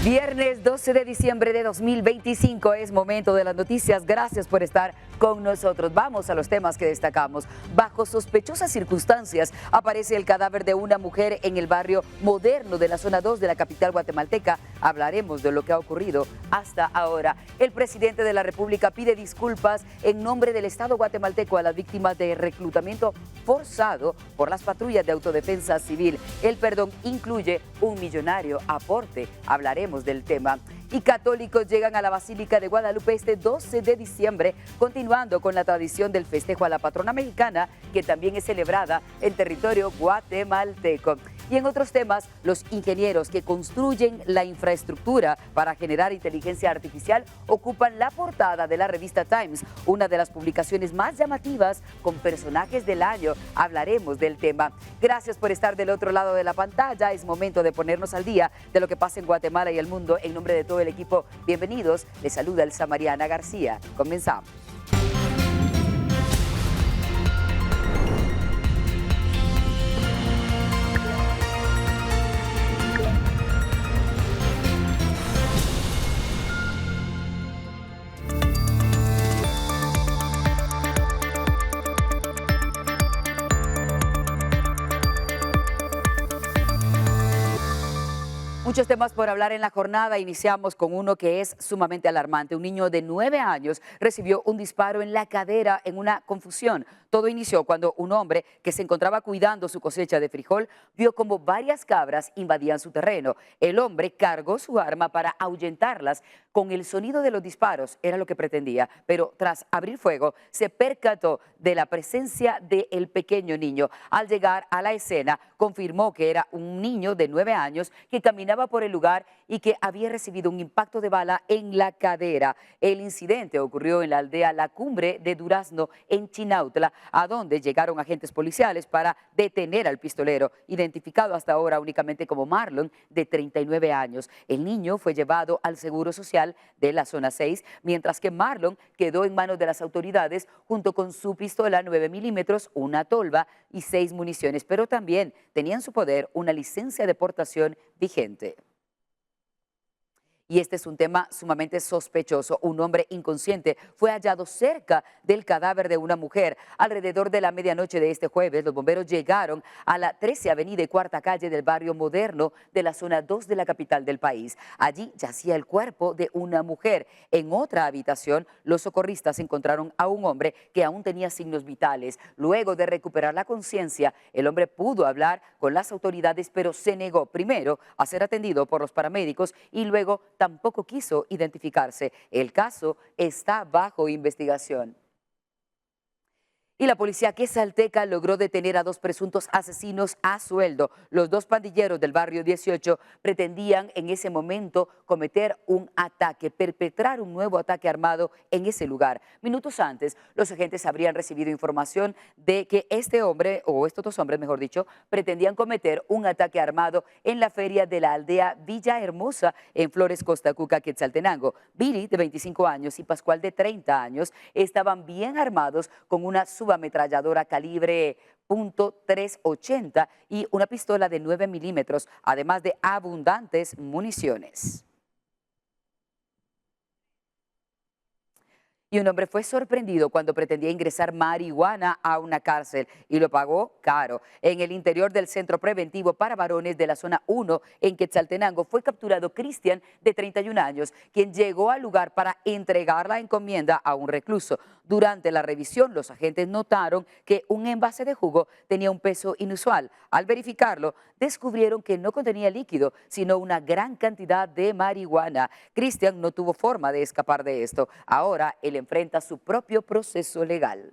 Viernes 12 de diciembre de 2025 es momento de las noticias. Gracias por estar con nosotros. Vamos a los temas que destacamos. Bajo sospechosas circunstancias aparece el cadáver de una mujer en el barrio Moderno de la zona 2 de la capital guatemalteca. Hablaremos de lo que ha ocurrido hasta ahora. El presidente de la República pide disculpas en nombre del Estado guatemalteco a las víctimas de reclutamiento forzado por las patrullas de autodefensa civil. El perdón incluye un millonario aporte. Hablaremos del tema. Y católicos llegan a la Basílica de Guadalupe este 12 de diciembre, continuando con la tradición del festejo a la patrona mexicana, que también es celebrada en territorio guatemalteco. Y en otros temas, los ingenieros que construyen la infraestructura para generar inteligencia artificial ocupan la portada de la revista Times, una de las publicaciones más llamativas con personajes del año. Hablaremos del tema. Gracias por estar del otro lado de la pantalla. Es momento de ponernos al día de lo que pasa en Guatemala y el mundo. En nombre de todo el equipo, bienvenidos. Les saluda Elsa Mariana García. Comenzamos. Muchos temas por hablar en la jornada. Iniciamos con uno que es sumamente alarmante. Un niño de 9 años recibió un disparo en la cadera en una confusión. Todo inició cuando un hombre que se encontraba cuidando su cosecha de frijol vio como varias cabras invadían su terreno. El hombre cargó su arma para ahuyentarlas con el sonido de los disparos. Era lo que pretendía, pero tras abrir fuego se percató de la presencia del pequeño niño. Al llegar a la escena confirmó que era un niño de 9 años que caminaba por el lugar y que había recibido un impacto de bala en la cadera. El incidente ocurrió en la aldea La Cumbre de Durazno, en Chinautla, a donde llegaron agentes policiales para detener al pistolero, identificado hasta ahora únicamente como Marlon, de 39 años. El niño fue llevado al Seguro Social de la zona 6, mientras que Marlon quedó en manos de las autoridades junto con su pistola 9 milímetros, una tolva y 6 municiones, pero también tenía en su poder una licencia de portación vigente. Y este es un tema sumamente sospechoso. Un hombre inconsciente fue hallado cerca del cadáver de una mujer. Alrededor de la medianoche de este jueves, los bomberos llegaron a la 13 Avenida y Cuarta Calle del barrio Moderno de la zona 2 de la capital del país. Allí yacía el cuerpo de una mujer. En otra habitación, los socorristas encontraron a un hombre que aún tenía signos vitales. Luego de recuperar la conciencia, el hombre pudo hablar con las autoridades, pero se negó primero a ser atendido por los paramédicos y luego tampoco quiso identificarse. El caso está bajo investigación. Y la policía quesalteca logró detener a 2 presuntos asesinos a sueldo. Los 2 pandilleros del barrio 18 pretendían en ese momento cometer un ataque, perpetrar un nuevo ataque armado en ese lugar. Minutos antes, los agentes habrían recibido información de que este hombre, o estos 2 hombres, mejor dicho, pretendían cometer un ataque armado en la feria de la aldea Villa Hermosa, en Flores, Costa Cuca, Quetzaltenango. Billy, de 25 años, y Pascual, de 30 años, estaban bien armados con una subametralladora calibre .380 y una pistola de 9 milímetros, además de abundantes municiones. Y un hombre fue sorprendido cuando pretendía ingresar marihuana a una cárcel y lo pagó caro. En el interior del centro preventivo para varones de la zona 1 en Quetzaltenango fue capturado Cristian, de 31 años, quien llegó al lugar para entregar la encomienda a un recluso. Durante la revisión, los agentes notaron que un envase de jugo tenía un peso inusual. Al verificarlo, descubrieron que no contenía líquido, sino una gran cantidad de marihuana. Cristian no tuvo forma de escapar de esto. Ahora él enfrenta su propio proceso legal.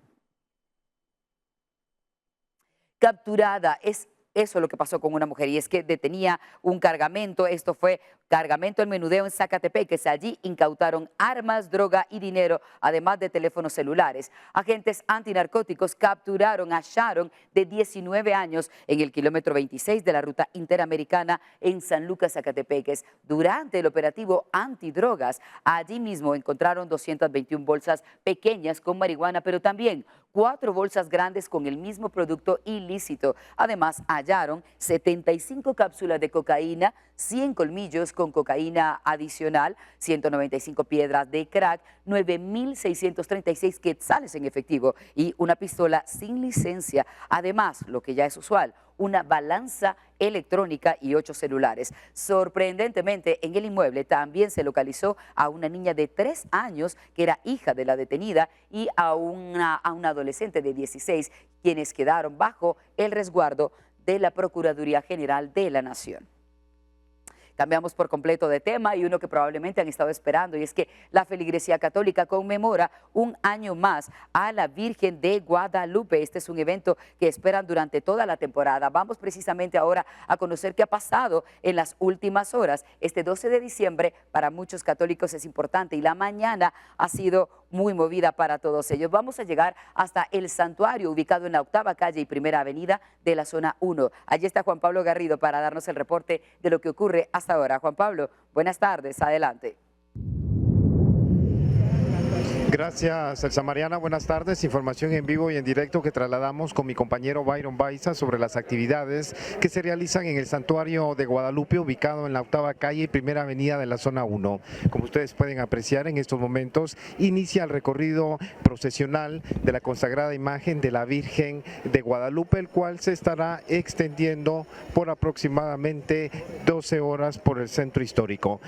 Capturada es eso lo que pasó con una mujer, y es que detenía un cargamento. Esto fue cargamento en menudeo en Zacatepeques. Allí incautaron armas, droga y dinero, además de teléfonos celulares. Agentes antinarcóticos capturaron a Sharon, de 19 años, en el kilómetro 26 de la ruta interamericana en San Lucas, Zacatepeques. Durante el operativo antidrogas, allí mismo encontraron 221 bolsas pequeñas con marihuana, pero también 4 bolsas grandes con el mismo producto ilícito. Además, hallaron 75 cápsulas de cocaína, 100 colmillos con cocaína adicional, 195 piedras de crack, 9.636 quetzales en efectivo y una pistola sin licencia. Además, lo que ya es usual, una balanza electrónica y 8 celulares. Sorprendentemente, en el inmueble también se localizó a una niña de 3 años que era hija de la detenida y a una adolescente de 16, quienes quedaron bajo el resguardo de la Procuraduría General de la Nación. Cambiamos por completo de tema y uno que probablemente han estado esperando, y es que la Feligresía Católica conmemora un año más a la Virgen de Guadalupe. Este es un evento que esperan durante toda la temporada. Vamos precisamente ahora a conocer qué ha pasado en las últimas horas. Este 12 de diciembre para muchos católicos es importante y la mañana ha sido muy movida para todos ellos. Vamos a llegar hasta el santuario ubicado en la 8ª calle y 1ª avenida de la zona 1. Allí está Juan Pablo Garrido para darnos el reporte de lo que ocurre hasta ahora. Juan Pablo, buenas tardes, adelante. Gracias, Elsa Mariana. Buenas tardes. Información en vivo y en directo que trasladamos con mi compañero Byron Baiza sobre las actividades que se realizan en el Santuario de Guadalupe, ubicado en la 8ª calle y 1ª avenida de la zona 1. Como ustedes pueden apreciar, en estos momentos inicia el recorrido procesional de la consagrada imagen de la Virgen de Guadalupe, el cual se estará extendiendo por aproximadamente 12 horas por el centro histórico.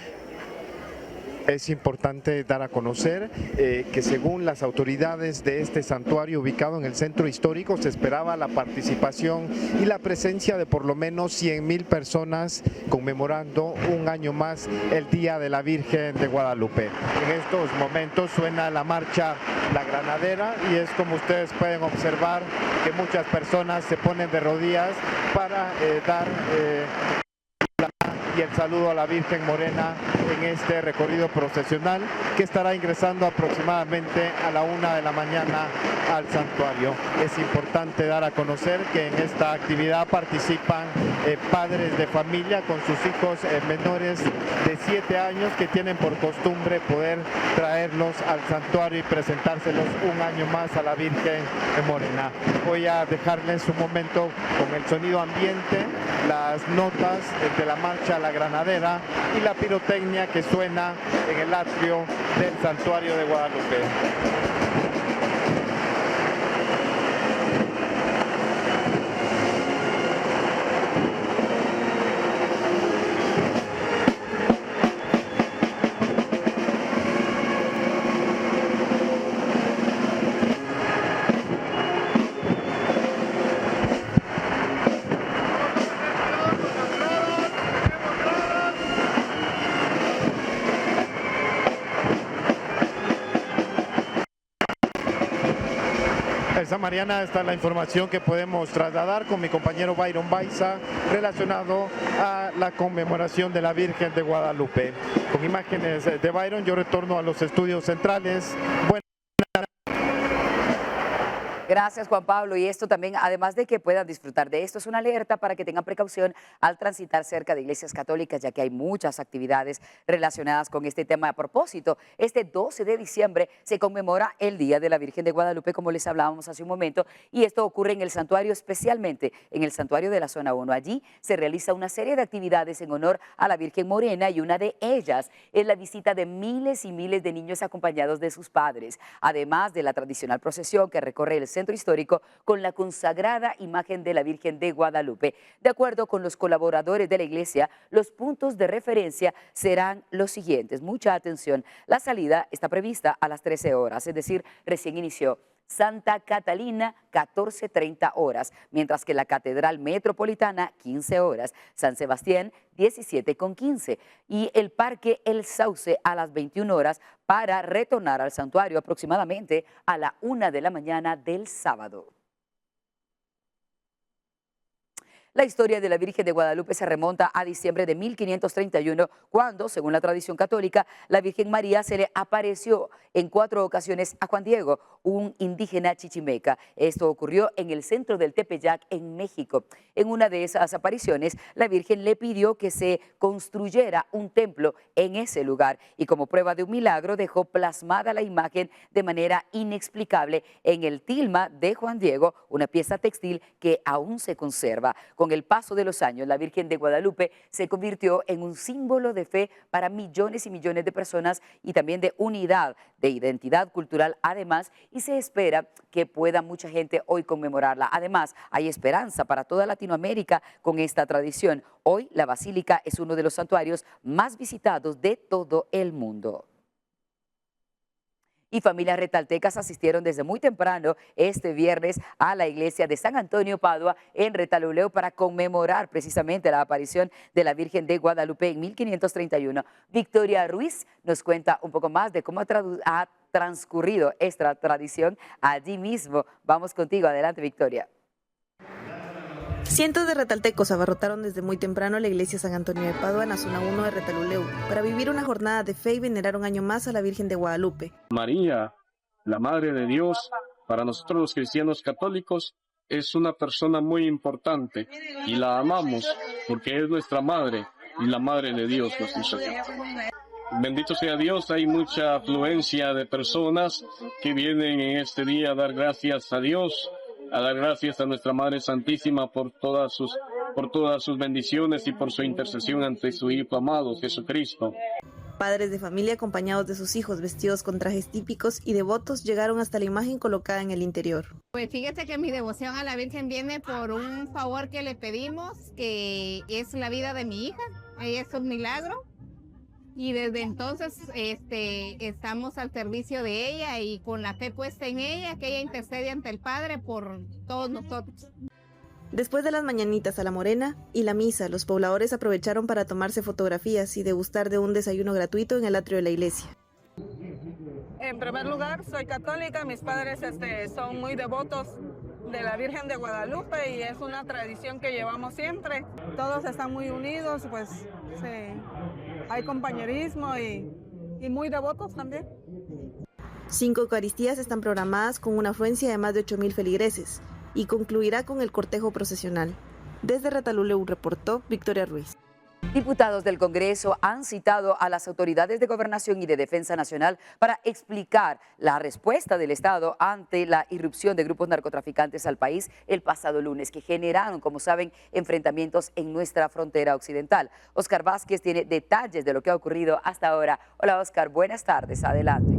Es importante dar a conocer que según las autoridades de este santuario ubicado en el centro histórico, se esperaba la participación y la presencia de por lo menos 100,000 personas conmemorando un año más el Día de la Virgen de Guadalupe. En estos momentos suena la marcha La Granadera y es como ustedes pueden observar que muchas personas se ponen de rodillas para dar y el saludo a la Virgen Morena en este recorrido procesional que estará ingresando aproximadamente a la 1 de la mañana al santuario. Es importante dar a conocer que en esta actividad participan padres de familia con sus hijos menores de 7 años que tienen por costumbre poder traerlos al santuario y presentárselos un año más a la Virgen Morena. Voy a dejarles un momento con el sonido ambiente, las notas de la marcha La Granadera y la pirotecnia que suena en el atrio del Santuario de Guadalupe. Elsa Mariana, esta es la información que podemos trasladar con mi compañero Byron Baiza relacionado a la conmemoración de la Virgen de Guadalupe. Con imágenes de Byron, yo retorno a los estudios centrales. Gracias, Juan Pablo. Y esto también, además de que puedan disfrutar de esto, es una alerta para que tengan precaución al transitar cerca de iglesias católicas, ya que hay muchas actividades relacionadas con este tema. A propósito, este 12 de diciembre se conmemora el Día de la Virgen de Guadalupe, como les hablábamos hace un momento, y esto ocurre en el santuario, especialmente en el santuario de la zona 1. Allí se realiza una serie de actividades en honor a la Virgen Morena y una de ellas es la visita de miles y miles de niños acompañados de sus padres, además de la tradicional procesión que recorre el centro histórico con la consagrada imagen de la Virgen de Guadalupe. De acuerdo con los colaboradores de la iglesia, los puntos de referencia serán los siguientes. Mucha atención, la salida está prevista a las 13 horas, es decir, recién inició. Santa Catalina, 14:30 horas, mientras que la Catedral Metropolitana, 15 horas, San Sebastián, 17:15 y el Parque El Sauce a las 21 horas para retornar al santuario aproximadamente a la 1 de la mañana del sábado. La historia de la Virgen de Guadalupe se remonta a diciembre de 1531, cuando, según la tradición católica, la Virgen María se le apareció en 4 ocasiones a Juan Diego, un indígena chichimeca. Esto ocurrió en el centro del Tepeyac, en México. En una de esas apariciones, la Virgen le pidió que se construyera un templo en ese lugar y como prueba de un milagro dejó plasmada la imagen de manera inexplicable en el tilma de Juan Diego, una pieza textil que aún se conserva. Con el paso de los años, la Virgen de Guadalupe se convirtió en un símbolo de fe para millones y millones de personas y también de unidad, de identidad cultural además, y se espera que pueda mucha gente hoy conmemorarla. Además, hay esperanza para toda Latinoamérica con esta tradición. Hoy la Basílica es uno de los santuarios más visitados de todo el mundo. Y familias retaltecas asistieron desde muy temprano este viernes a la iglesia de San Antonio Padua en Retaluleu para conmemorar precisamente la aparición de la Virgen de Guadalupe en 1531. Victoria Ruiz nos cuenta un poco más de cómo ha transcurrido esta tradición allí mismo. Vamos contigo, adelante Victoria. Cientos de retaltecos abarrotaron desde muy temprano la iglesia San Antonio de Padua en la zona 1 de Retaluleu para vivir una jornada de fe y venerar un año más a la Virgen de Guadalupe. María, la Madre de Dios, para nosotros los cristianos católicos, es una persona muy importante y la amamos porque es nuestra Madre y la Madre de Dios nos hizo. Bendito sea Dios, hay mucha afluencia de personas que vienen en este día a dar gracias a Dios, a dar gracias a nuestra Madre Santísima por todas sus bendiciones y por su intercesión ante su Hijo amado, Jesucristo. Padres de familia acompañados de sus hijos vestidos con trajes típicos y devotos llegaron hasta la imagen colocada en el interior. Pues fíjate que mi devoción a la Virgen viene por un favor que le pedimos, que es la vida de mi hija. Ella es un milagro. Y desde entonces estamos al servicio de ella y con la fe puesta en ella, que ella intercede ante el Padre por todos nosotros. Después de las mañanitas a la morena y la misa, los pobladores aprovecharon para tomarse fotografías y degustar de un desayuno gratuito en el atrio de la iglesia. En primer lugar, soy católica, mis padres son muy devotos de la Virgen de Guadalupe y es una tradición que llevamos siempre. Todos están muy unidos, pues hay compañerismo y muy devotos también. 5 Eucaristías están programadas con una afluencia de más de 8,000 feligreses y concluirá con el cortejo procesional. Desde Retaluleu reportó Victoria Ruiz. Diputados del Congreso han citado a las autoridades de Gobernación y de Defensa Nacional para explicar la respuesta del Estado ante la irrupción de grupos narcotraficantes al país el pasado lunes, que generaron, como saben, enfrentamientos en nuestra frontera occidental. Oscar Vázquez tiene detalles de lo que ha ocurrido hasta ahora. Hola Oscar, buenas tardes, adelante.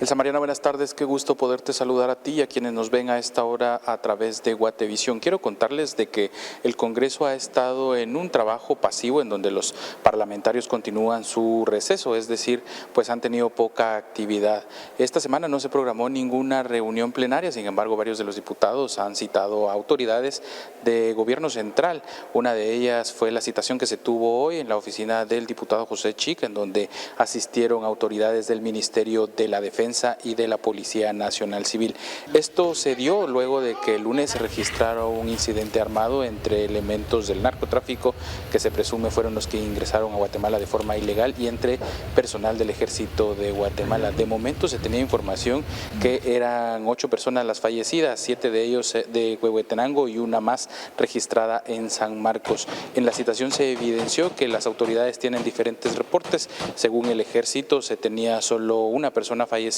Elsa Mariana, buenas tardes, qué gusto poderte saludar a ti y a quienes nos ven a esta hora a través de Guatevisión. Quiero contarles de que el Congreso ha estado en un trabajo pasivo en donde los parlamentarios continúan su receso, es decir, pues han tenido poca actividad. Esta semana no se programó ninguna reunión plenaria, sin embargo varios de los diputados han citado a autoridades de gobierno central. Una de ellas fue la citación que se tuvo hoy en la oficina del diputado José Chica, en donde asistieron autoridades del Ministerio de la Defensa y de la Policía Nacional Civil. Esto se dio luego de que el lunes se registrara un incidente armado entre elementos del narcotráfico que se presume fueron los que ingresaron a Guatemala de forma ilegal y entre personal del Ejército de Guatemala. De momento se tenía información que eran 8 personas las fallecidas, 7 de ellos de Huehuetenango y una más registrada en San Marcos. En la citación se evidenció que las autoridades tienen diferentes reportes. Según el Ejército se tenía solo una persona fallecida.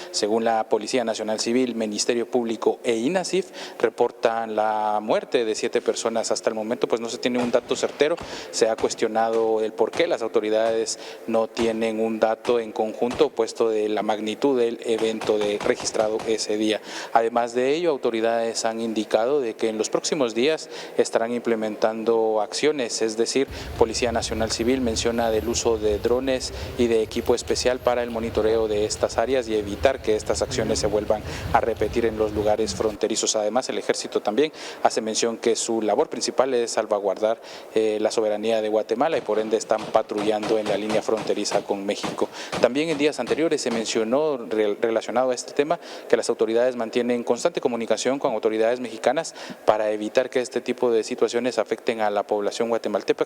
Según la Policía Nacional Civil, Ministerio Público e INASIF reportan la muerte de 7 personas. Hasta el momento pues no se tiene un dato certero, se ha cuestionado el por qué las autoridades no tienen un dato en conjunto puesto de la magnitud del evento registrado ese día. Además de ello, autoridades han indicado de que en los próximos días estarán implementando acciones, es decir, Policía Nacional Civil menciona del uso de drones y de equipo especial para el monitoreo de estas áreas y evitar que estas acciones se vuelvan a repetir en los lugares fronterizos. Además, el Ejército también hace mención que su labor principal es salvaguardar la soberanía de Guatemala y por ende están patrullando en la línea fronteriza con México. También en días anteriores se mencionó relacionado a este tema que las autoridades mantienen constante comunicación con autoridades mexicanas para evitar que este tipo de situaciones afecten a la población guatemalteca.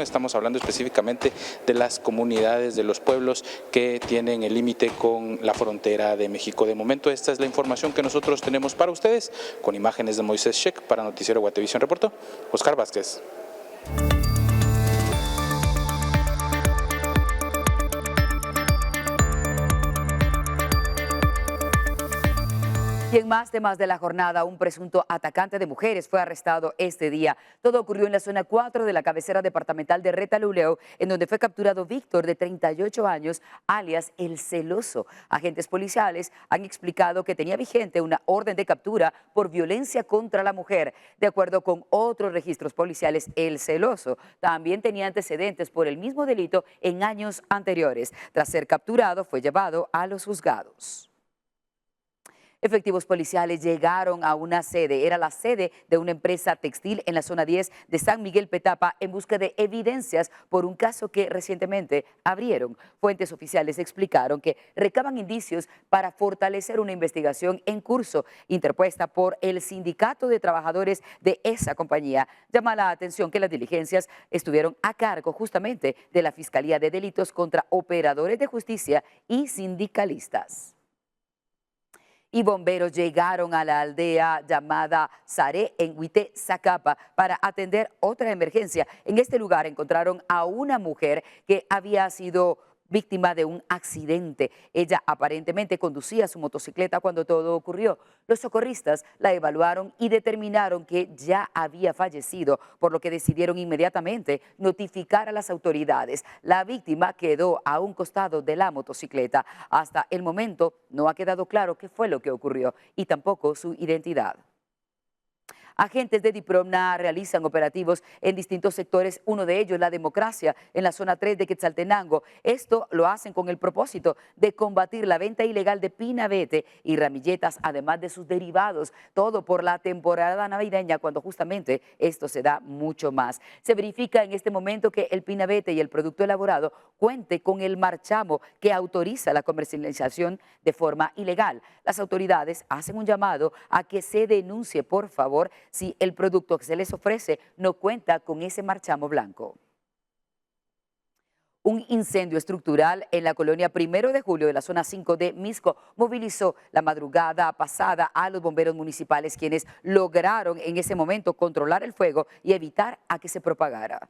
Estamos hablando específicamente de las comunidades, de los pueblos que tienen el límite con la frontera de México. De momento esta es la información que nosotros tenemos para ustedes, con imágenes de Moisés Sheck para Noticiero Guatevisión reportó Oscar Vázquez. Y en más temas de la jornada, un presunto atacante de mujeres fue arrestado este día. Todo ocurrió en la zona 4 de la cabecera departamental de Retaluleu, en donde fue capturado Víctor, de 38 años, alias El Celoso. Agentes policiales han explicado que tenía vigente una orden de captura por violencia contra la mujer. De acuerdo con otros registros policiales, El Celoso también tenía antecedentes por el mismo delito en años anteriores. Tras ser capturado, fue llevado a los juzgados. Efectivos policiales llegaron a una sede, era la sede de una empresa textil en la zona 10 de San Miguel Petapa, en busca de evidencias por un caso que recientemente abrieron. Fuentes oficiales explicaron que recaban indicios para fortalecer una investigación en curso interpuesta por el sindicato de trabajadores de esa compañía. Llama la atención que las diligencias estuvieron a cargo justamente de la Fiscalía de Delitos contra Operadores de Justicia y sindicalistas. Y bomberos llegaron a la aldea llamada Saré en Huité, Zacapa, para atender otra emergencia. En este lugar encontraron a una mujer que había sido víctima de un accidente. Ella aparentemente conducía su motocicleta cuando todo ocurrió. Los socorristas la evaluaron y determinaron que ya había fallecido, por lo que decidieron inmediatamente notificar a las autoridades. La víctima quedó a un costado de la motocicleta. Hasta el momento no ha quedado claro qué fue lo que ocurrió y tampoco su identidad. Agentes de DIPROMNA realizan operativos en distintos sectores, uno de ellos la democracia en la zona 3 de Quetzaltenango. Esto lo hacen con el propósito de combatir la venta ilegal de pinabete y ramilletas, además de sus derivados, todo por la temporada navideña, cuando justamente esto se da mucho más. Se verifica en este momento que el pinabete y el producto elaborado cuente con el marchamo que autoriza la comercialización de forma ilegal. Las autoridades hacen un llamado a que se denuncie, por favor, si el producto que se les ofrece no cuenta con ese marchamo blanco. Un incendio estructural en la colonia 1 de Julio de la zona 5 de Misco movilizó la madrugada pasada a los bomberos municipales, quienes lograron en ese momento controlar el fuego y evitar a que se propagara.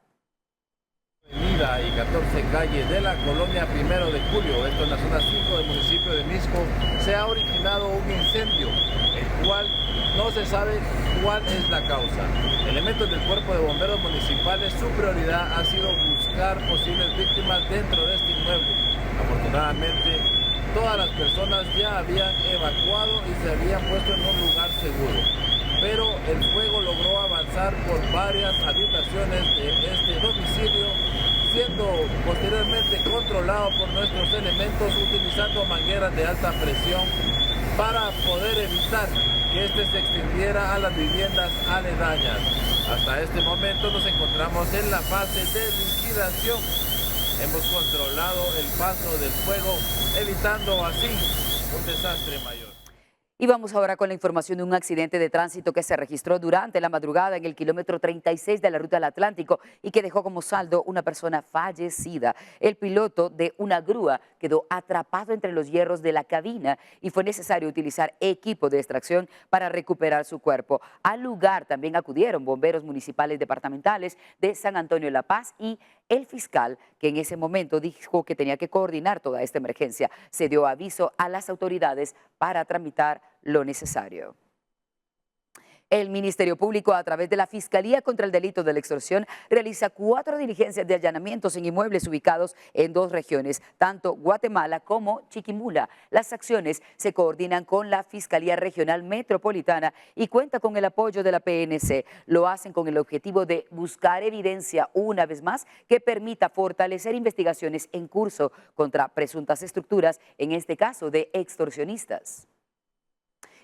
Avenida y 14 calles de la colonia 1 de Julio, esto en la zona 5 del municipio de Misco, se ha originado un incendio, el cual no se sabe cuál es la causa. Elementos del cuerpo de bomberos municipales, su prioridad ha sido buscar posibles víctimas dentro de este inmueble. Afortunadamente, todas las personas ya habían evacuado y se habían puesto en un lugar seguro. Pero el fuego logró avanzar por varias habitaciones de este domicilio, siendo posteriormente controlado por nuestros elementos utilizando mangueras de alta presión para poder evitar que este se extendiera a las viviendas aledañas. Hasta este momento nos encontramos en la fase de liquidación. Hemos controlado el paso del fuego, evitando así un desastre mayor. Y vamos ahora con la información de un accidente de tránsito que se registró durante la madrugada en el kilómetro 36 de la ruta del Atlántico y que dejó como saldo una persona fallecida. El piloto de una grúa quedó atrapado entre los hierros de la cabina y fue necesario utilizar equipo de extracción para recuperar su cuerpo. Al lugar también acudieron bomberos municipales departamentales de San Antonio La Paz y el fiscal, que en ese momento dijo que tenía que coordinar toda esta emergencia. Se dio aviso a las autoridades para tramitar lo necesario. El Ministerio Público, a través de la Fiscalía contra el Delito de la Extorsión, realiza 4 diligencias de allanamientos en inmuebles ubicados en 2 regiones, tanto Guatemala como Chiquimula. Las acciones se coordinan con la Fiscalía Regional Metropolitana y cuenta con el apoyo de la PNC. Lo hacen con el objetivo de buscar evidencia, una vez más, que permita fortalecer investigaciones en curso contra presuntas estructuras, en este caso de extorsionistas.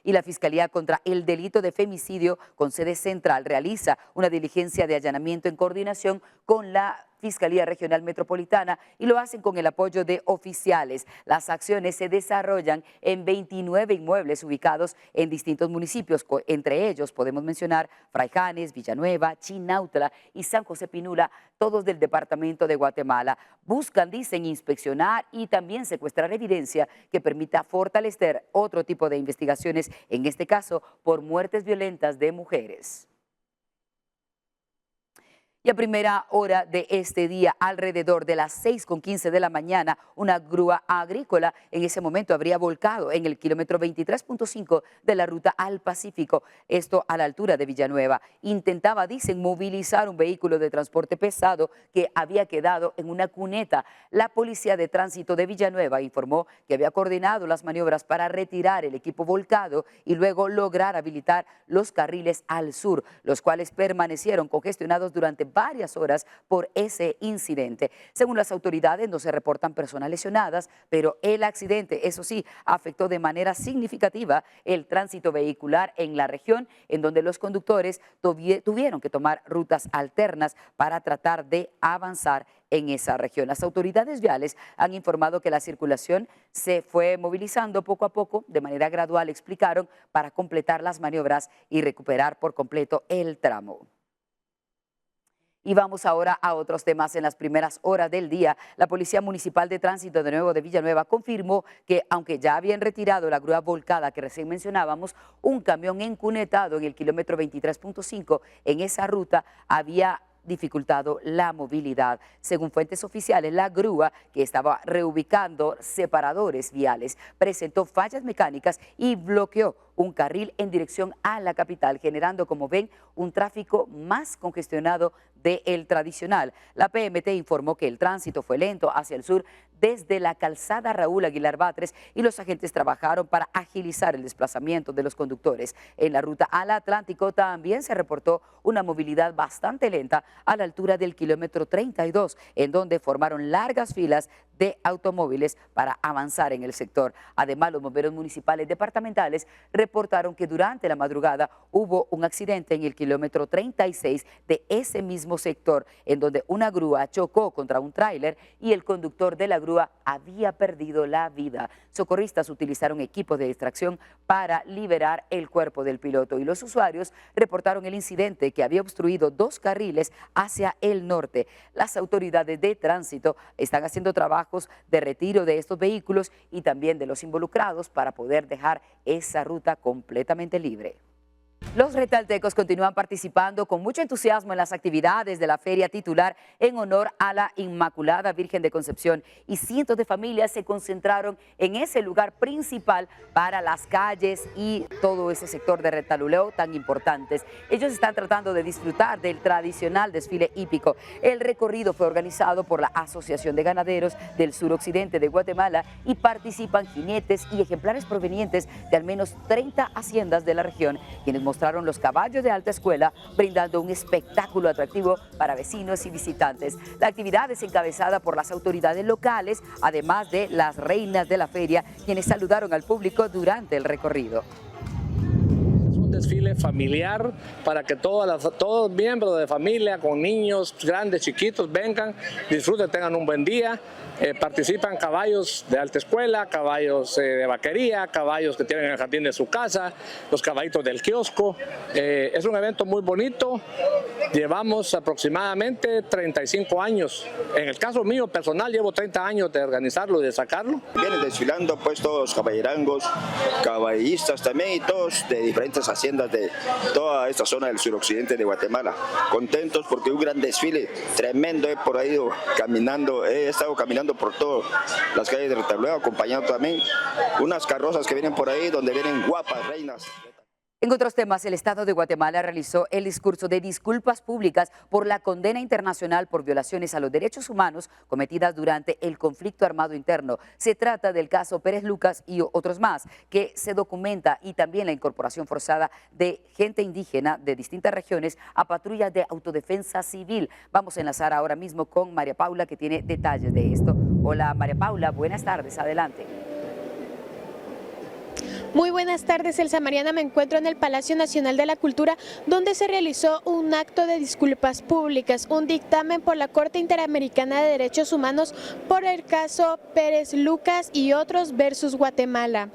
Y la Fiscalía contra el Delito de Femicidio, con sede central, realiza una diligencia de allanamiento en coordinación con la Fiscalía Regional Metropolitana y lo hacen con el apoyo de oficiales. Las acciones se desarrollan en 29 inmuebles ubicados en distintos municipios. Entre ellos podemos mencionar Fraijanes, Villanueva, Chinautla y San José Pinula, todos del departamento de Guatemala. Buscan, dicen, inspeccionar y también secuestrar evidencia que permita fortalecer otro tipo de investigaciones, en este caso por muertes violentas de mujeres. Y a primera hora de este día, alrededor de las 6:15 de la mañana, una grúa agrícola en ese momento habría volcado en el kilómetro 23.5 de la ruta al Pacífico, esto a la altura de Villanueva. Intentaba, dicen, movilizar un vehículo de transporte pesado que había quedado en una cuneta. La Policía de Tránsito de Villanueva informó que había coordinado las maniobras para retirar el equipo volcado y luego lograr habilitar los carriles al sur, los cuales permanecieron congestionados durante varias horas por ese incidente. Según las autoridades, no se reportan personas lesionadas, pero el accidente, eso sí, afectó de manera significativa el tránsito vehicular en la región, en donde los conductores tuvieron que tomar rutas alternas para tratar de avanzar en esa región. Las autoridades viales han informado que la circulación se fue movilizando poco a poco, de manera gradual, explicaron, para completar las maniobras y recuperar por completo el tramo. Y vamos ahora a otros temas. En las primeras horas del día, la Policía Municipal de Tránsito de nuevo de Villanueva confirmó que, aunque ya habían retirado la grúa volcada que recién mencionábamos, un camión encunetado en el kilómetro 23.5 en esa ruta había dificultado la movilidad. Según fuentes oficiales, la grúa, que estaba reubicando separadores viales, presentó fallas mecánicas y bloqueó un carril en dirección a la capital, generando, como ven, un tráfico más congestionado del tradicional. La PMT informó que el tránsito fue lento hacia el sur desde la calzada Raúl Aguilar Batres y los agentes trabajaron para agilizar el desplazamiento de los conductores. En la ruta al Atlántico también se reportó una movilidad bastante lenta a la altura del kilómetro 32, en donde formaron largas filas de automóviles para avanzar en el sector. Además, los bomberos municipales departamentales reportaron que durante la madrugada hubo un accidente en el kilómetro 36 de ese mismo sector, en donde una grúa chocó contra un tráiler y el conductor de la grúa había perdido la vida. Socorristas utilizaron equipos de extracción para liberar el cuerpo del piloto y los usuarios reportaron el incidente, que había obstruido 2 carriles hacia el norte. Las autoridades de tránsito están haciendo trabajos de retiro de estos vehículos y también de los involucrados para poder dejar esa ruta completamente libre. Los retaltecos continúan participando con mucho entusiasmo en las actividades de la feria titular en honor a la Inmaculada Virgen de Concepción, y cientos de familias se concentraron en ese lugar principal para las calles y todo ese sector de retaluleo tan importantes. Ellos están tratando de disfrutar del tradicional desfile hípico. El recorrido fue organizado por la Asociación de Ganaderos del suroccidente de Guatemala y participan jinetes y ejemplares provenientes de al menos 30 haciendas de la región, quienes mostraron los caballos de alta escuela, brindando un espectáculo atractivo para vecinos y visitantes. La actividad es encabezada por las autoridades locales, además de las reinas de la feria, quienes saludaron al público durante el recorrido. Es un desfile familiar para que todos miembros de familia, con niños, grandes, chiquitos, vengan, disfruten, tengan un buen día. Participan caballos de alta escuela, caballos de vaquería, caballos que tienen en el jardín de su casa, los caballitos del kiosco. Es un evento muy bonito. Llevamos aproximadamente 35 años. En el caso mío personal, llevo 30 años de organizarlo y de sacarlo. Vienen desfilando pues todos caballerangos, caballistas también, y todos de diferentes haciendas de toda esta zona del suroccidente de Guatemala. Contentos porque un gran desfile tremendo. He estado caminando por todas las calles de Retaluleo, acompañando también unas carrozas que vienen por ahí, donde vienen guapas reinas. En otros temas, el Estado de Guatemala realizó el discurso de disculpas públicas por la condena internacional por violaciones a los derechos humanos cometidas durante el conflicto armado interno. Se trata del caso Pérez Lucas y otros más, que se documenta, y también la incorporación forzada de gente indígena de distintas regiones a patrullas de autodefensa civil. Vamos a enlazar ahora mismo con María Paula, que tiene detalles de esto. Hola María Paula, buenas tardes, adelante. Muy buenas tardes, Elsa Mariana. Me encuentro en el Palacio Nacional de la Cultura, donde se realizó un acto de disculpas públicas, un dictamen por la Corte Interamericana de Derechos Humanos por el caso Pérez Lucas y otros versus Guatemala.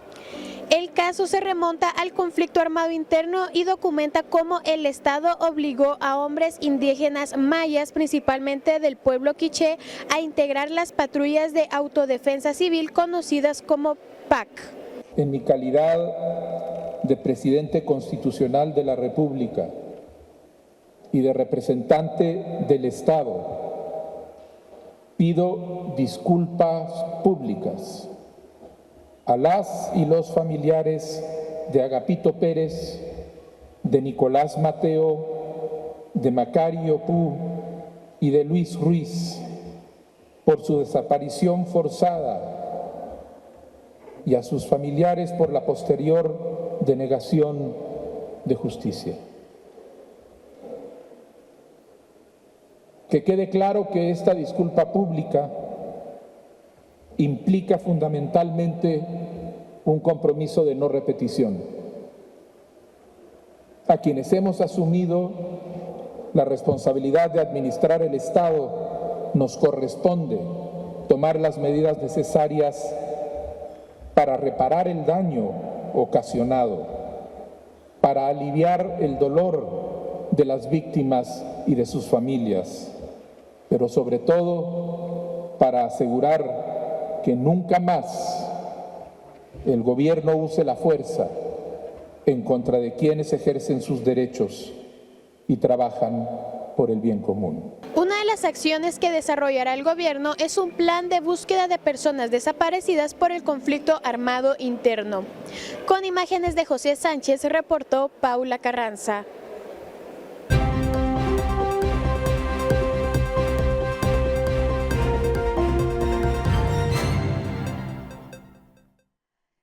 El caso se remonta al conflicto armado interno y documenta cómo el Estado obligó a hombres indígenas mayas, principalmente del pueblo quiché, a integrar las patrullas de autodefensa civil conocidas como PAC. En mi calidad de presidente constitucional de la República, y de representante del Estado, pido disculpas públicas a las y los familiares de Agapito Pérez, de Nicolás Mateo, de Macario Pu y de Luis Ruiz por su desaparición forzada y a sus familiares por la posterior denegación de justicia. Que quede claro que esta disculpa pública implica fundamentalmente un compromiso de no repetición. A quienes hemos asumido la responsabilidad de administrar el Estado, nos corresponde tomar las medidas necesarias para reparar el daño ocasionado, para aliviar el dolor de las víctimas y de sus familias, pero sobre todo para asegurar que nunca más el gobierno use la fuerza en contra de quienes ejercen sus derechos y trabajan por el bien común. Una de las acciones que desarrollará el gobierno es un plan de búsqueda de personas desaparecidas por el conflicto armado interno. Con imágenes de José Sánchez, reportó Paula Carranza.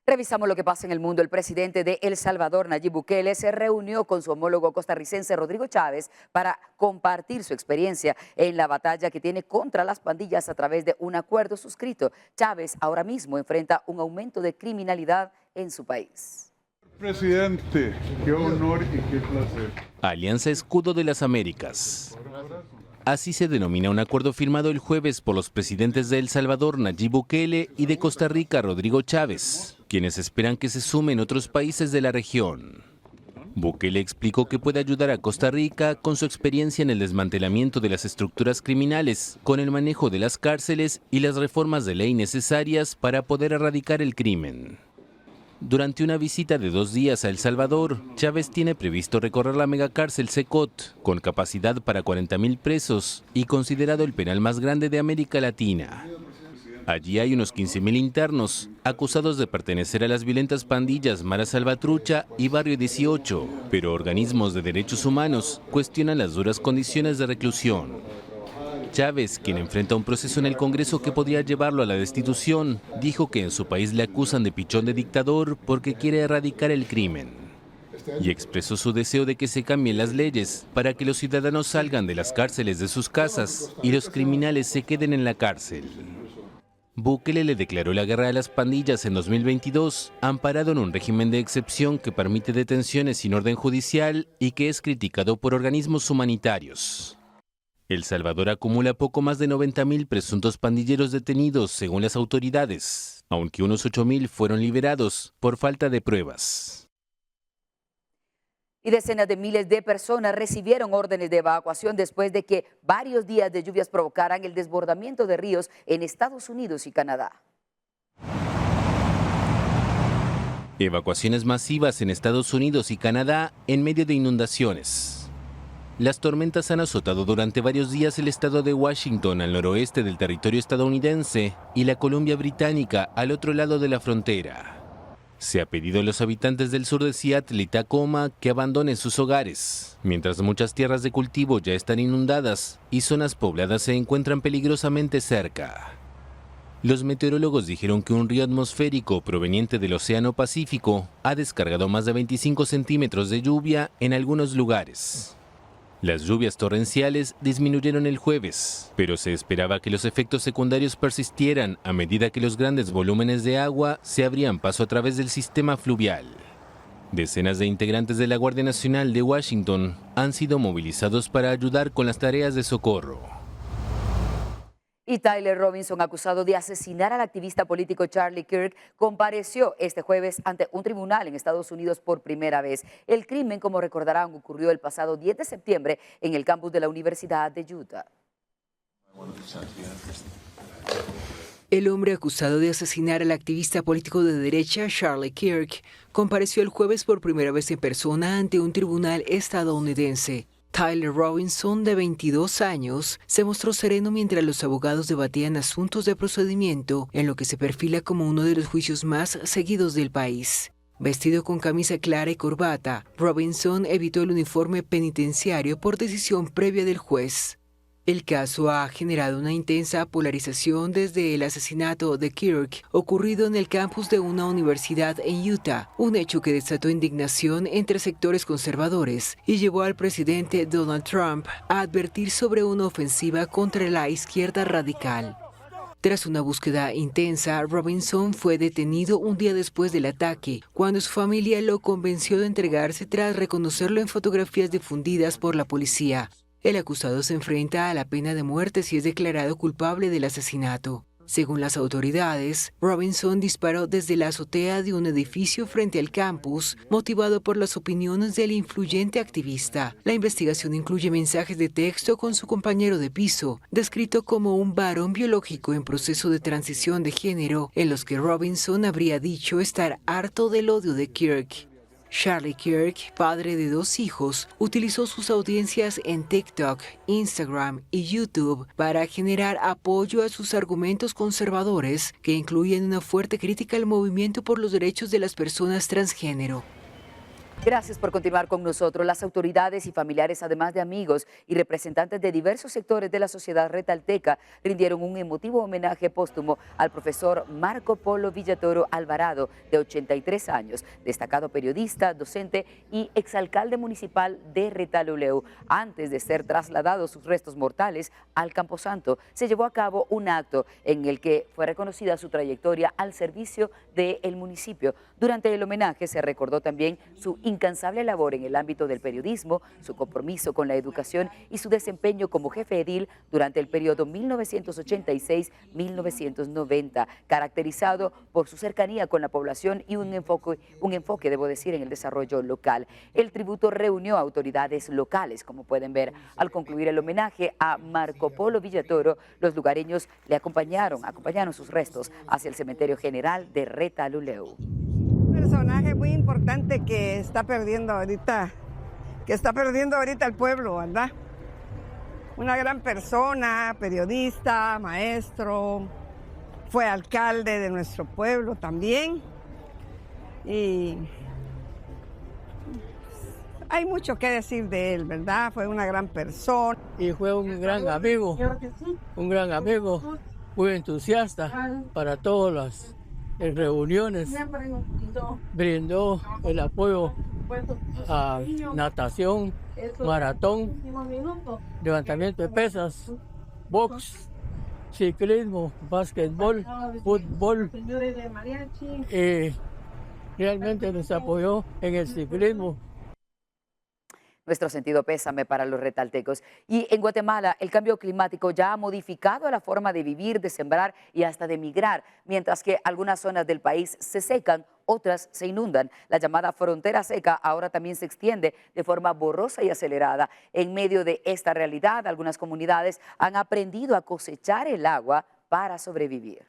Revisamos lo que pasa en el mundo. El presidente de El Salvador, Nayib Bukele, se reunió con su homólogo costarricense Rodrigo Chávez para compartir su experiencia en la batalla que tiene contra las pandillas a través de un acuerdo suscrito. Chávez ahora mismo enfrenta un aumento de criminalidad en su país. Presidente, qué honor y qué placer. Alianza Escudo de las Américas. Así se denomina un acuerdo firmado el jueves por los presidentes de El Salvador, Nayib Bukele, y de Costa Rica, Rodrigo Chávez, quienes esperan que se sumen otros países de la región. Bukele explicó que puede ayudar a Costa Rica con su experiencia en el desmantelamiento de las estructuras criminales, con el manejo de las cárceles y las reformas de ley necesarias para poder erradicar el crimen. Durante una visita de 2 días a El Salvador, Chávez tiene previsto recorrer la megacárcel Secot, con capacidad para 40,000 presos y considerado el penal más grande de América Latina. Allí hay unos 15,000 internos, acusados de pertenecer a las violentas pandillas Mara Salvatrucha y Barrio 18, pero organismos de derechos humanos cuestionan las duras condiciones de reclusión. Chávez, quien enfrenta un proceso en el Congreso que podría llevarlo a la destitución, dijo que en su país le acusan de pichón de dictador porque quiere erradicar el crimen. Y expresó su deseo de que se cambien las leyes para que los ciudadanos salgan de las cárceles de sus casas y los criminales se queden en la cárcel. Bukele le declaró la guerra a las pandillas en 2022, amparado en un régimen de excepción que permite detenciones sin orden judicial y que es criticado por organismos humanitarios. El Salvador acumula poco más de 90,000 presuntos pandilleros detenidos, según las autoridades, aunque unos 8,000 fueron liberados por falta de pruebas. Y decenas de miles de personas recibieron órdenes de evacuación después de que varios días de lluvias provocaran el desbordamiento de ríos en Estados Unidos y Canadá. Evacuaciones masivas en Estados Unidos y Canadá en medio de inundaciones. Las tormentas han azotado durante varios días el estado de Washington al noroeste del territorio estadounidense y la Columbia Británica al otro lado de la frontera. Se ha pedido a los habitantes del sur de Seattle y Tacoma que abandonen sus hogares, mientras muchas tierras de cultivo ya están inundadas y zonas pobladas se encuentran peligrosamente cerca. Los meteorólogos dijeron que un río atmosférico proveniente del Océano Pacífico ha descargado más de 25 centímetros de lluvia en algunos lugares. Las lluvias torrenciales disminuyeron el jueves, pero se esperaba que los efectos secundarios persistieran a medida que los grandes volúmenes de agua se abrían paso a través del sistema fluvial. Decenas de integrantes de la Guardia Nacional de Washington han sido movilizados para ayudar con las tareas de socorro. Y Tyler Robinson, acusado de asesinar al activista político Charlie Kirk, compareció este jueves ante un tribunal en Estados Unidos por primera vez. El crimen, como recordarán, ocurrió el pasado 10 de septiembre en el campus de la Universidad de Utah. El hombre acusado de asesinar al activista político de derecha Charlie Kirk compareció el jueves por primera vez en persona ante un tribunal estadounidense. Tyler Robinson, de 22 años, se mostró sereno mientras los abogados debatían asuntos de procedimiento en lo que se perfila como uno de los juicios más seguidos del país. Vestido con camisa clara y corbata, Robinson evitó el uniforme penitenciario por decisión previa del juez. El caso ha generado una intensa polarización desde el asesinato de Kirk, ocurrido en el campus de una universidad en Utah, un hecho que desató indignación entre sectores conservadores y llevó al presidente Donald Trump a advertir sobre una ofensiva contra la izquierda radical. Tras una búsqueda intensa, Robinson fue detenido un día después del ataque, cuando su familia lo convenció de entregarse tras reconocerlo en fotografías difundidas por la policía. El acusado se enfrenta a la pena de muerte si es declarado culpable del asesinato. Según las autoridades, Robinson disparó desde la azotea de un edificio frente al campus, motivado por las opiniones del influyente activista. La investigación incluye mensajes de texto con su compañero de piso, descrito como un varón biológico en proceso de transición de género, en los que Robinson habría dicho estar harto del odio de Kirk. Charlie Kirk, padre de 2 hijos, utilizó sus audiencias en TikTok, Instagram y YouTube para generar apoyo a sus argumentos conservadores, que incluyen una fuerte crítica al movimiento por los derechos de las personas transgénero. Gracias por continuar con nosotros. Las autoridades y familiares, además de amigos y representantes de diversos sectores de la sociedad retalteca, rindieron un emotivo homenaje póstumo al profesor Marco Polo Villatoro Alvarado, de 83 años, destacado periodista, docente y exalcalde municipal de Retaluleu. Antes de ser trasladados sus restos mortales al Camposanto, se llevó a cabo un acto en el que fue reconocida su trayectoria al servicio del municipio. Durante el homenaje se recordó también su incansable labor en el ámbito del periodismo, su compromiso con la educación y su desempeño como jefe edil durante el periodo 1986-1990, caracterizado por su cercanía con la población y un enfoque, debo decir, en el desarrollo local. El tributo reunió a autoridades locales, como pueden ver. Al concluir el homenaje a Marco Polo Villatoro, los lugareños le acompañaron sus restos hacia el cementerio general de Retaluleu. Personaje muy importante que está perdiendo ahorita el pueblo, ¿verdad? Una gran persona, periodista, maestro, fue alcalde de nuestro pueblo también. Y hay mucho que decir de él, ¿verdad? Fue una gran persona. Y fue un gran amigo, muy entusiasta para todas las reuniones, brindó el apoyo a natación, maratón, levantamiento de pesas, box, ciclismo, básquetbol, fútbol. Realmente nos apoyó en el ciclismo. Nuestro sentido pésame para los retaltecos. Y en Guatemala, el cambio climático ya ha modificado la forma de vivir, de sembrar y hasta de migrar. Mientras que algunas zonas del país se secan, otras se inundan. La llamada frontera seca ahora también se extiende de forma borrosa y acelerada. En medio de esta realidad, algunas comunidades han aprendido a cosechar el agua para sobrevivir.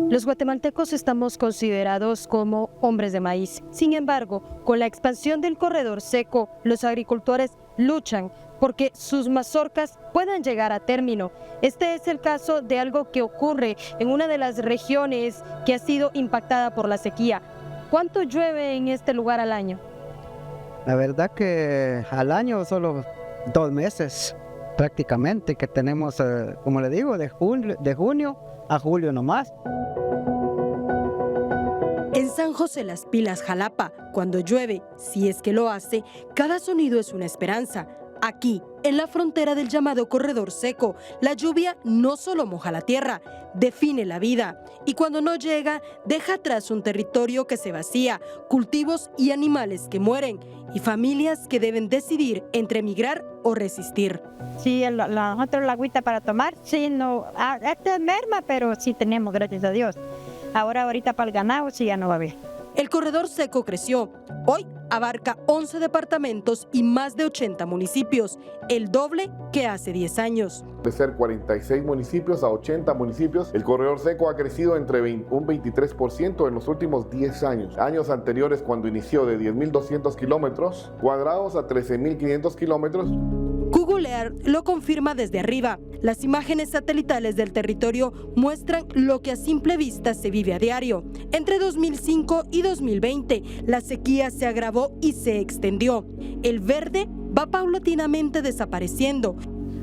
Los guatemaltecos estamos considerados como hombres de maíz. Sin embargo, con la expansión del corredor seco, los agricultores luchan porque sus mazorcas puedan llegar a término. Este es el caso de algo que ocurre en una de las regiones que ha sido impactada por la sequía. ¿Cuánto llueve en este lugar al año? La verdad que al año solo 2 meses prácticamente que tenemos, como le digo, de junio a julio nomás. En San José Las Pilas, Jalapa, cuando llueve, si es que lo hace, cada sonido es una esperanza. Aquí, en la frontera del llamado corredor seco, la lluvia no solo moja la tierra, define la vida. Y cuando no llega, deja atrás un territorio que se vacía, cultivos y animales que mueren, y familias que deben decidir entre emigrar o resistir. Sí, nosotros la agüita para tomar, sí, no, esta es merma, pero sí tenemos, gracias a Dios. Ahorita para el ganado sí ya no va a haber. El corredor seco creció. Hoy abarca 11 departamentos y más de 80 municipios, el doble que hace 10 años. De ser 46 municipios a 80 municipios, el corredor seco ha crecido entre un 23% en los últimos 10 años. Años anteriores, cuando inició de 10.200 kilómetros cuadrados a 13.500 kilómetros. Google Earth lo confirma desde arriba. Las imágenes satelitales del territorio muestran lo que a simple vista se vive a diario. Entre 2005 y 2020, la sequía se agravó y se extendió. El verde va paulatinamente desapareciendo.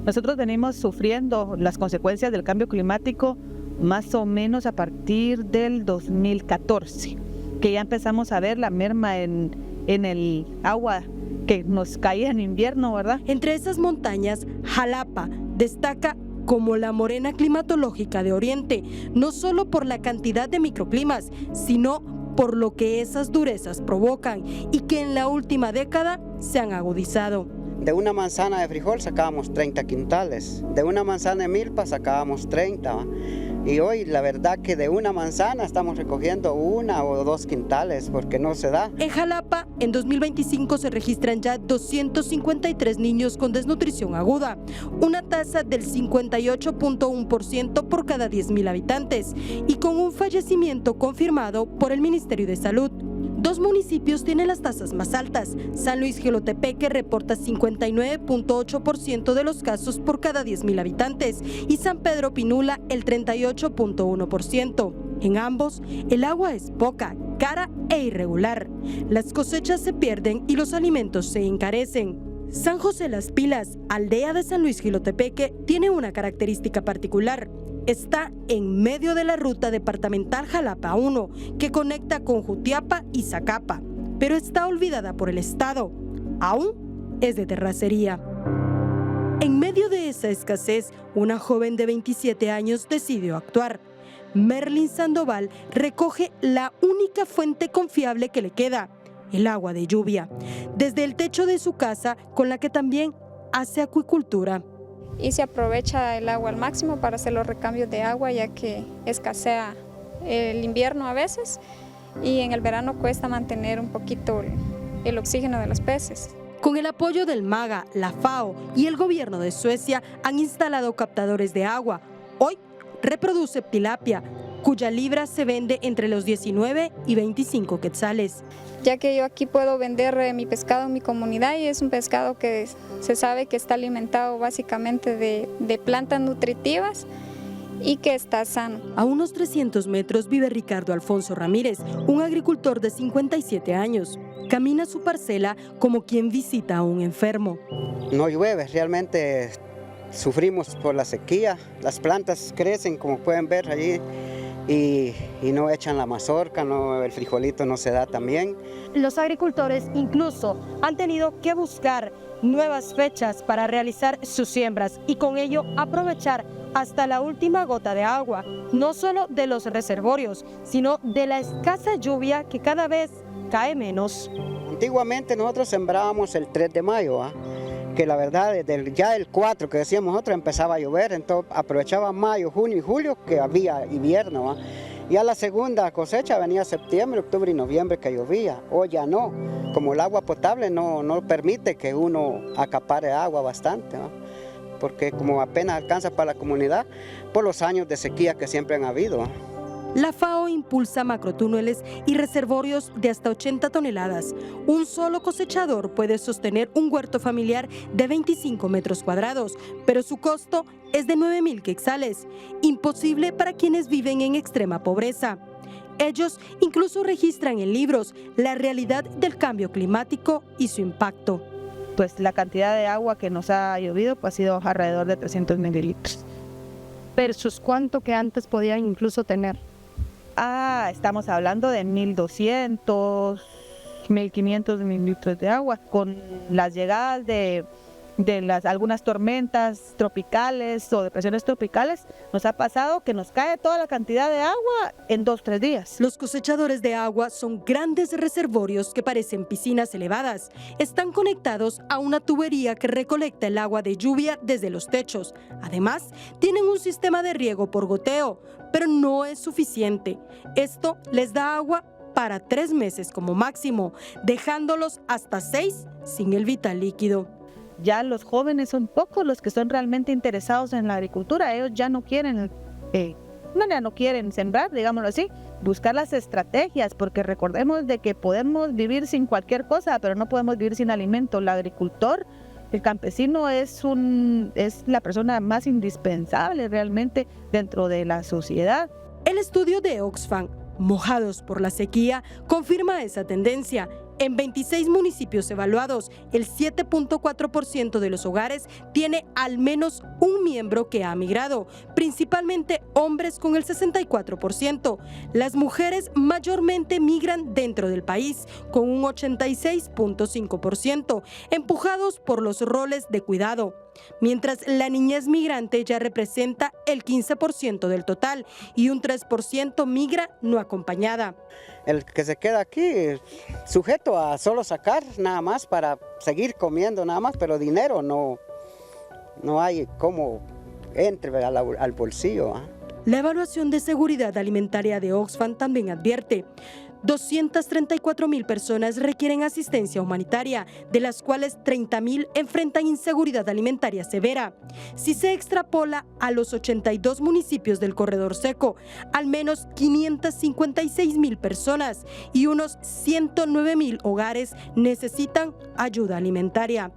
Nosotros venimos sufriendo las consecuencias del cambio climático más o menos a partir del 2014, que ya empezamos a ver la merma en el agua que nos caía en invierno, ¿verdad? Entre esas montañas, Jalapa destaca como la morena climatológica de Oriente, no solo por la cantidad de microclimas, sino por lo que esas durezas provocan y que en la última década se han agudizado. De una manzana de frijol sacábamos 30 quintales, de una manzana de milpa sacábamos 30, ¿va? Y hoy la verdad que de una manzana estamos recogiendo 1 o 2 quintales porque no se da. En Jalapa, en 2025 se registran ya 253 niños con desnutrición aguda, una tasa del 58.1% por cada 10.000 habitantes y con un fallecimiento confirmado por el Ministerio de Salud. 2 municipios tienen las tasas más altas. San Luis Jilotepeque reporta 59.8% de los casos por cada 10.000 habitantes y San Pedro Pinula el 38.1%. En ambos, el agua es poca, cara e irregular. Las cosechas se pierden y los alimentos se encarecen. San José Las Pilas, aldea de San Luis Jilotepeque, tiene una característica particular. Está en medio de la ruta departamental Jalapa 1, que conecta con Jutiapa y Zacapa, pero está olvidada por el Estado. Aún es de terracería. En medio de esa escasez, una joven de 27 años decidió actuar. Merlin Sandoval recoge la única fuente confiable que le queda, el agua de lluvia, desde el techo de su casa, con la que también hace acuicultura. Y se aprovecha el agua al máximo para hacer los recambios de agua, ya que escasea el invierno a veces y en el verano cuesta mantener un poquito el oxígeno de los peces. Con el apoyo del MAGA, la FAO y el gobierno de Suecia han instalado captadores de agua. Hoy reproduce tilapia, cuya libra se vende entre los 19 y 25 quetzales. Ya que yo aquí puedo vender mi pescado en mi comunidad y es un pescado que se sabe que está alimentado básicamente de plantas nutritivas y que está sano. A unos 300 metros vive Ricardo Alfonso Ramírez, un agricultor de 57 años. Camina su parcela como quien visita a un enfermo. No llueve, realmente sufrimos por la sequía, las plantas crecen como pueden ver allí. Y no echan la mazorca, el frijolito no se da también. Los agricultores incluso han tenido que buscar nuevas fechas para realizar sus siembras y con ello aprovechar hasta la última gota de agua, no solo de los reservorios, sino de la escasa lluvia que cada vez cae menos. Antiguamente nosotros sembrábamos el 3 de mayo, ¿eh? Que la verdad ya el 4 que decíamos nosotros empezaba a llover, entonces aprovechaba mayo, junio y julio que había invierno, ¿eh? Ya la segunda cosecha venía septiembre, octubre y noviembre que llovía, o ya no, como el agua potable no permite que uno acapare agua bastante, ¿eh? Porque como apenas alcanza para la comunidad por los años de sequía que siempre han habido. La FAO impulsa macrotúneles y reservorios de hasta 80 toneladas. Un solo cosechador puede sostener un huerto familiar de 25 metros cuadrados, pero su costo es de 9.000 quetzales, imposible para quienes viven en extrema pobreza. Ellos incluso registran en libros la realidad del cambio climático y su impacto. Pues la cantidad de agua que nos ha llovido pues, ha sido alrededor de 300 mililitros. ¿Versus cuánto que antes podían incluso tener? Estamos hablando de 1.200, 1.500 mililitros de agua. Con las llegadas de algunas tormentas tropicales o depresiones tropicales, nos ha pasado que nos cae toda la cantidad de agua en 2-3 días. Los cosechadores de agua son grandes reservorios que parecen piscinas elevadas. Están conectados a una tubería que recolecta el agua de lluvia desde los techos. Además, tienen un sistema de riego por goteo, pero no es suficiente. Esto les da agua para 3 meses como máximo, dejándolos hasta 6 sin el vital líquido. Ya los jóvenes son pocos los que son realmente interesados en la agricultura. Ellos ya no quieren, ya no quieren sembrar, digámoslo así, buscar las estrategias, porque recordemos de que podemos vivir sin cualquier cosa, pero no podemos vivir sin alimento. El agricultor, el campesino es la persona más indispensable realmente dentro de la sociedad. El estudio de Oxfam, Mojados por la sequía, confirma esa tendencia. En 26 municipios evaluados, el 7.4% de los hogares tiene al menos un miembro que ha migrado, principalmente hombres con el 64%. Las mujeres mayormente migran dentro del país, con un 86.5%, empujados por los roles de cuidado. Mientras la niñez migrante ya representa el 15% del total y un 3% migra no acompañada. El que se queda aquí sujeto a solo sacar nada más para seguir comiendo nada más, pero dinero no hay cómo entre al bolsillo. La evaluación de seguridad alimentaria de Oxfam también advierte: 234.000 personas requieren asistencia humanitaria, de las cuales 30.000 enfrentan inseguridad alimentaria severa. Si se extrapola a los 82 municipios del corredor seco, al menos 556.000 personas y unos 109.000 hogares necesitan ayuda alimentaria.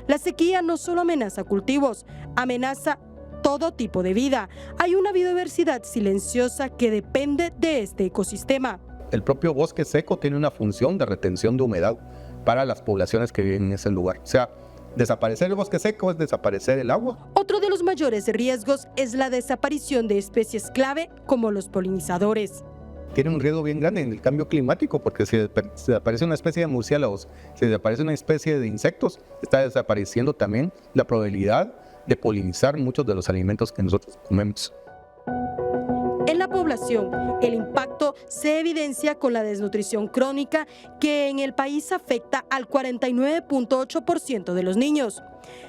La sequía no solo amenaza cultivos, amenaza todo tipo de vida. Hay una biodiversidad silenciosa que depende de este ecosistema. El propio bosque seco tiene una función de retención de humedad para las poblaciones que viven en ese lugar. O sea, desaparecer el bosque seco es desaparecer el agua. Otro de los mayores riesgos es la desaparición de especies clave como los polinizadores. Tiene un riesgo bien grande en el cambio climático, porque si desaparece una especie de murciélagos, si desaparece una especie de insectos, está desapareciendo también la probabilidad de polinizar muchos de los alimentos que nosotros comemos. En la población, el impacto se evidencia con la desnutrición crónica, que en el país afecta al 49.8% de los niños,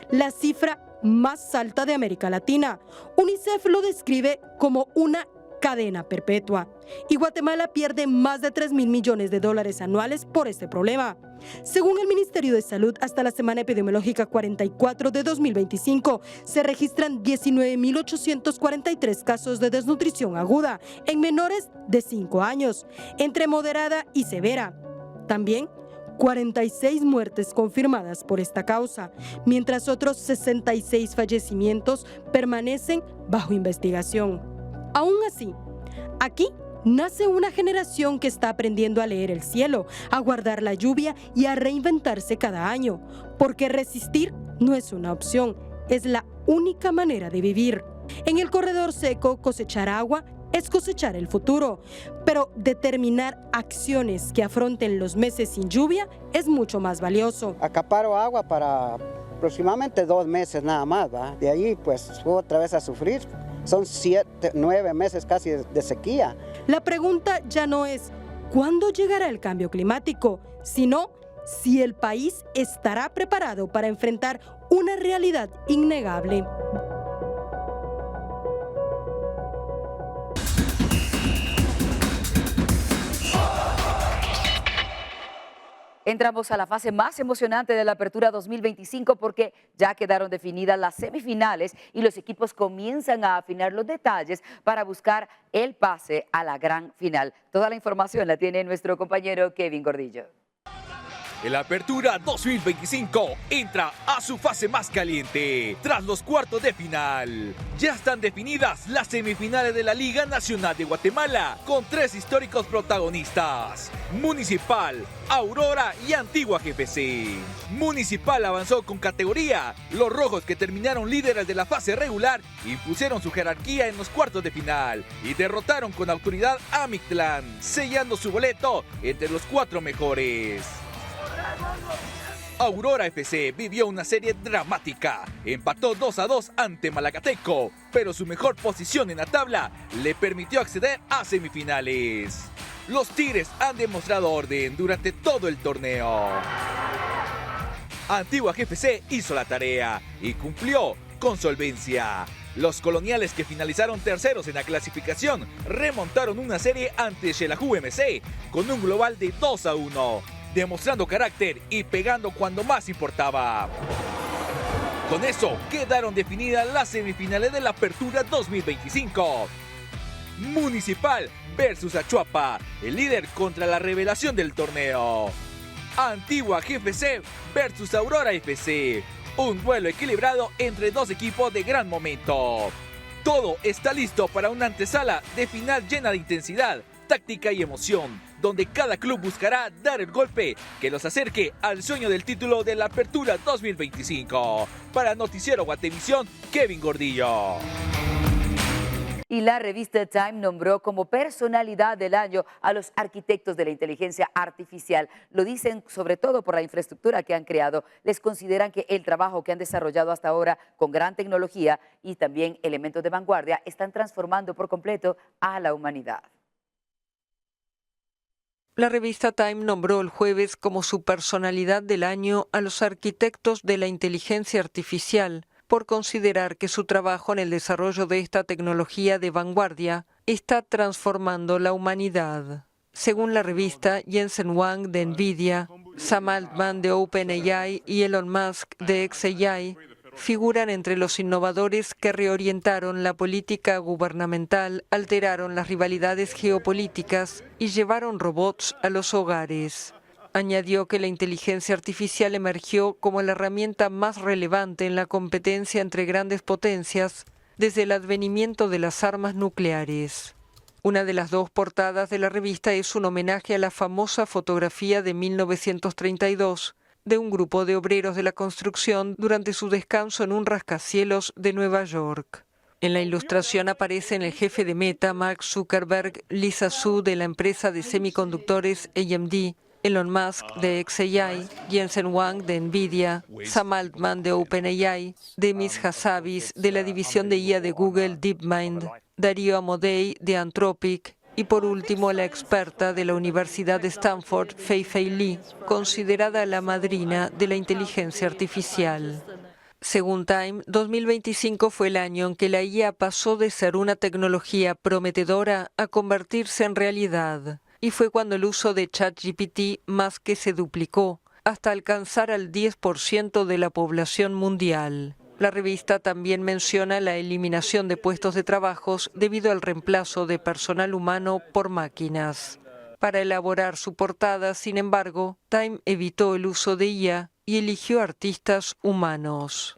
la cifra más alta de América Latina. UNICEF lo describe como una cadena perpetua, y Guatemala pierde más de $3.000 millones anuales por este problema. Según el Ministerio de Salud, hasta la semana epidemiológica 44 de 2025, se registran 19.843 casos de desnutrición aguda en menores de 5 años, entre moderada y severa. También 46 muertes confirmadas por esta causa, mientras otros 66 fallecimientos permanecen bajo investigación. Aún así, aquí nace una generación que está aprendiendo a leer el cielo, a guardar la lluvia y a reinventarse cada año, porque resistir no es una opción, es la única manera de vivir. En el corredor seco, cosechar agua es cosechar el futuro, pero determinar acciones que afronten los meses sin lluvia es mucho más valioso. Acaparo agua para aproximadamente 2 meses nada más, ¿va? De ahí pues otra vez a sufrir. Son 9 meses casi de sequía. La pregunta ya no es ¿cuándo llegará el cambio climático?, sino si el país estará preparado para enfrentar una realidad innegable. Entramos a la fase más emocionante de la Apertura 2025 porque ya quedaron definidas las semifinales y los equipos comienzan a afinar los detalles para buscar el pase a la gran final. Toda la información la tiene nuestro compañero Kevin Gordillo. La Apertura 2025 entra a su fase más caliente. Tras los cuartos de final, ya están definidas las semifinales de la Liga Nacional de Guatemala, con 3 históricos protagonistas: Municipal, Aurora y Antigua GFC. Municipal avanzó con categoría. Los rojos, que terminaron líderes de la fase regular, impusieron su jerarquía en los cuartos de final y derrotaron con autoridad a Mictlán, sellando su boleto entre los 4 mejores. Aurora FC vivió una serie dramática. Empató 2-2 ante Malacateco, pero su mejor posición en la tabla le permitió acceder a semifinales. Los Tigres han demostrado orden durante todo el torneo. Antigua GFC hizo la tarea y cumplió con solvencia. Los coloniales, que finalizaron terceros en la clasificación, remontaron una serie ante Xelajú MC con un global de 2-1, demostrando carácter y pegando cuando más importaba. Con eso quedaron definidas las semifinales de la Apertura 2025. Municipal versus Achuapa, el líder contra la revelación del torneo. Antigua GFC versus Aurora FC, un duelo equilibrado entre dos equipos de gran momento. Todo está listo para una antesala de final llena de intensidad, táctica y emoción, donde cada club buscará dar el golpe que los acerque al sueño del título de la Apertura 2025. Para Noticiero Guatevisión, Kevin Gordillo. Y la revista Time nombró como personalidad del año a los arquitectos de la inteligencia artificial. Lo dicen sobre todo por la infraestructura que han creado. Les consideran que el trabajo que han desarrollado hasta ahora con gran tecnología y también elementos de vanguardia están transformando por completo a la humanidad. La revista Time nombró el jueves como su personalidad del año a los arquitectos de la inteligencia artificial, por considerar que su trabajo en el desarrollo de esta tecnología de vanguardia está transformando la humanidad. Según la revista, Jensen Huang de NVIDIA, Sam Altman de OpenAI y Elon Musk de xAI figuran entre los innovadores que reorientaron la política gubernamental, alteraron las rivalidades geopolíticas y llevaron robots a los hogares. Añadió que la inteligencia artificial emergió como la herramienta más relevante en la competencia entre grandes potencias desde el advenimiento de las armas nucleares. Una de las dos portadas de la revista es un homenaje a la famosa fotografía de 1932 de un grupo de obreros de la construcción durante su descanso en un rascacielos de Nueva York. En la ilustración aparecen el jefe de Meta, Mark Zuckerberg, Lisa Su de la empresa de semiconductores AMD, Elon Musk de xAI, Jensen Huang de NVIDIA, Sam Altman de OpenAI, Demis Hassabis de la división de IA de Google DeepMind, Darío Amodei de Anthropic y por último la experta de la Universidad de Stanford, Fei-Fei Li, considerada la madrina de la inteligencia artificial. Según Time, 2025 fue el año en que la IA pasó de ser una tecnología prometedora a convertirse en realidad. Y fue cuando el uso de ChatGPT más que se duplicó, hasta alcanzar al 10% de la población mundial. La revista también menciona la eliminación de puestos de trabajos debido al reemplazo de personal humano por máquinas. Para elaborar su portada, sin embargo, Time evitó el uso de IA y eligió artistas humanos.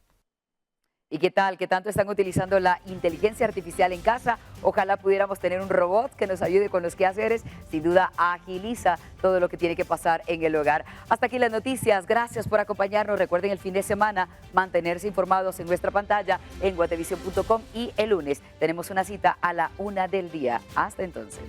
¿Y qué tal? ¿Qué tanto están utilizando la inteligencia artificial en casa? Ojalá pudiéramos tener un robot que nos ayude con los quehaceres. Sin duda agiliza todo lo que tiene que pasar en el hogar. Hasta aquí las noticias. Gracias por acompañarnos. Recuerden el fin de semana mantenerse informados en nuestra pantalla en guatevisión.com y el lunes tenemos una cita a la 1 del día. Hasta entonces.